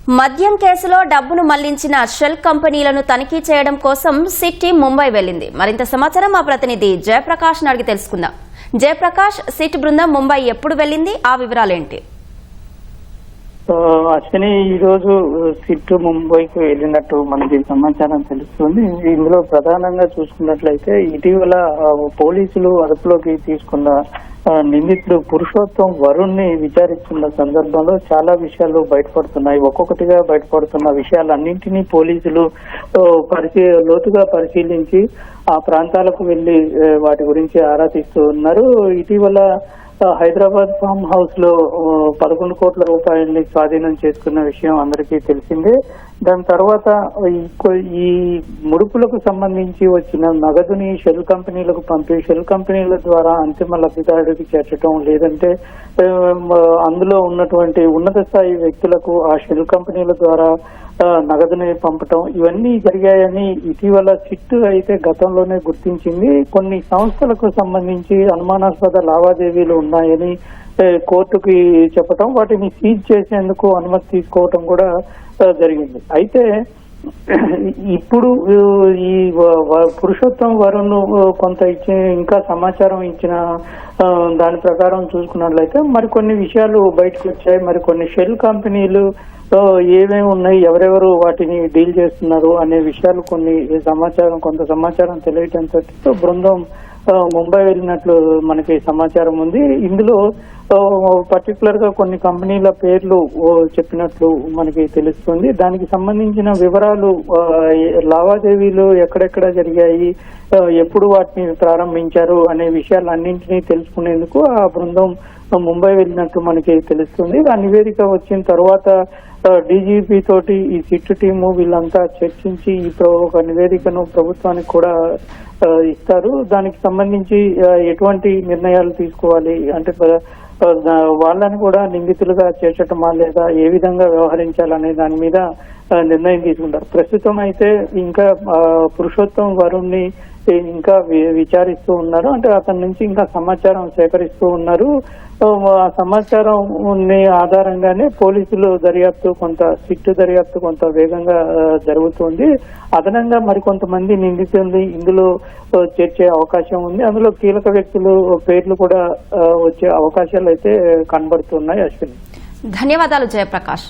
మద్యం కేసులో డబ్బును మళ్లించిన షెల్ కంపెనీలను తనిఖీ చేయడం కోసం సిట్ టీం ముంబై వెళ్లింది. మరింత సమాచారం మా ప్రతినిధి జయప్రకాష్ అడిగి తెలుసుకుందాం. జయప్రకాష్, సిట్ బృందం ముంబై ఎప్పుడు వెళ్లింది, ఆ వివరాలేంటి? అశ్విని, ఈ రోజు సిట్ ముంబైకి వెళ్ళినట్టు మనకి సమాచారం తెలుస్తుంది. ఇందులో ప్రధానంగా చూసుకున్నట్లయితే ఇటీవల పోలీసులు అదుపులోకి తీసుకున్న నిందితుడు పురుషోత్తం వరుణ్ ని విచారిస్తున్న సందర్భంలో చాలా విషయాలు బయటపడుతున్నాయి. ఒక్కొక్కటిగా బయటపడుతున్న విషయాలన్నింటినీ పోలీసులు లోతుగా పరిశీలించి ఆ ప్రాంతాలకు వెళ్లి వాటి గురించి ఆరా తీస్తూ ఉన్నారు. ఇటీవల హైదరాబాద్ ఫామ్ హౌస్ లో 11 కోట్ల రూపాయల్ని స్వాధీనం చేసుకున్న విషయం అందరికీ తెలిసిందే. దాని తర్వాత ఈ ముడుపులకు సంబంధించి వచ్చిన నగదుని షెల్ కంపెనీలకు పంపి షెల్ కంపెనీల ద్వారా అంతిమ లబ్ధిదారుడికి చేర్చడం, లేదంటే అందులో ఉన్నటువంటి ఉన్నత స్థాయి వ్యక్తులకు ఆ షెల్ కంపెనీల ద్వారా నగదుని పంపటం, ఇవన్నీ జరిగాయని ఇటీవల సిట్ అయితే గతంలోనే గుర్తించింది. కొన్ని సంస్థలకు సంబంధించి అనుమానాస్పద లావాదేవీలు ఉన్నాయని కోర్టుకి చెప్పటం, వాటిని సీజ్ చేసేందుకు అనుమతి తీసుకోవటం కూడా జరిగింది. అయితే ఇప్పుడు ఈ పురుషోత్తం వరుణ్ కొంత ఇంకా సమాచారం ఇచ్చిన దాని ప్రకారం చూసుకున్నట్లయితే మరికొన్ని విషయాలు బయటకు వచ్చాయి. మరికొన్ని షెల్ కంపెనీలు ఏమేమి ఉన్నాయి, ఎవరెవరు వాటిని డీల్ చేస్తున్నారు అనే విషయాలు కొంత సమాచారం తెలియటంతో బృందం ముంబై వెళ్ళినట్లు మనకి సమాచారం ఉంది. ఇందులో పర్టికులర్ గా కొన్ని కంపెనీల పేర్లు చెప్పినట్లు మనకి తెలుస్తుంది. దానికి సంబంధించిన వివరాలు, లావాదేవీలు ఎక్కడెక్కడ జరిగాయి, ఎప్పుడు వాటిని ప్రారంభించారు అనే విషయాలన్నింటినీ తెలుసుకునేందుకు ఆ బృందం ముంబై వెళ్ళినట్టు మనకి తెలుస్తుంది. ఆ నివేదిక వచ్చిన తర్వాత డీజీపీ తోటి ఈ సిట్ టీము వీళ్ళంతా చర్చించి ఒక నివేదికను ప్రభుత్వానికి కూడా ఇస్తారు. దానికి సంబంధించి ఎటువంటి నిర్ణయాలు తీసుకోవాలి అంటే వాళ్ళని కూడా నిందితులుగా చేర్చటమా లేదా ఏ విధంగా వ్యవహరించాలనే దాని మీద నిర్ణయం తీసుకుంటారు. ప్రస్తుతం అయితే ఇంకా పురుషోత్తం వరుణ్ ని ఇంకా విచారిస్తూ ఉన్నారు. అంటే అతని నుంచి ఇంకా సమాచారం సేకరిస్తూ ఉన్నారు. ఆ సమాచారం ఆధారంగానే పోలీసులు సిట్ దర్యాప్తు కొంత వేగంగా జరుగుతుంది. అదనంగా మరికొంతమంది నిందితుల్ని ఇందులో చేర్చే అవకాశం ఉంది. అందులో కీలక వ్యక్తులు పేర్లు కూడా వచ్చే అవకాశాలు అయితే కనబడుతున్నాయి. అశ్విని, ధన్యవాదాలు జయప్రకాష్.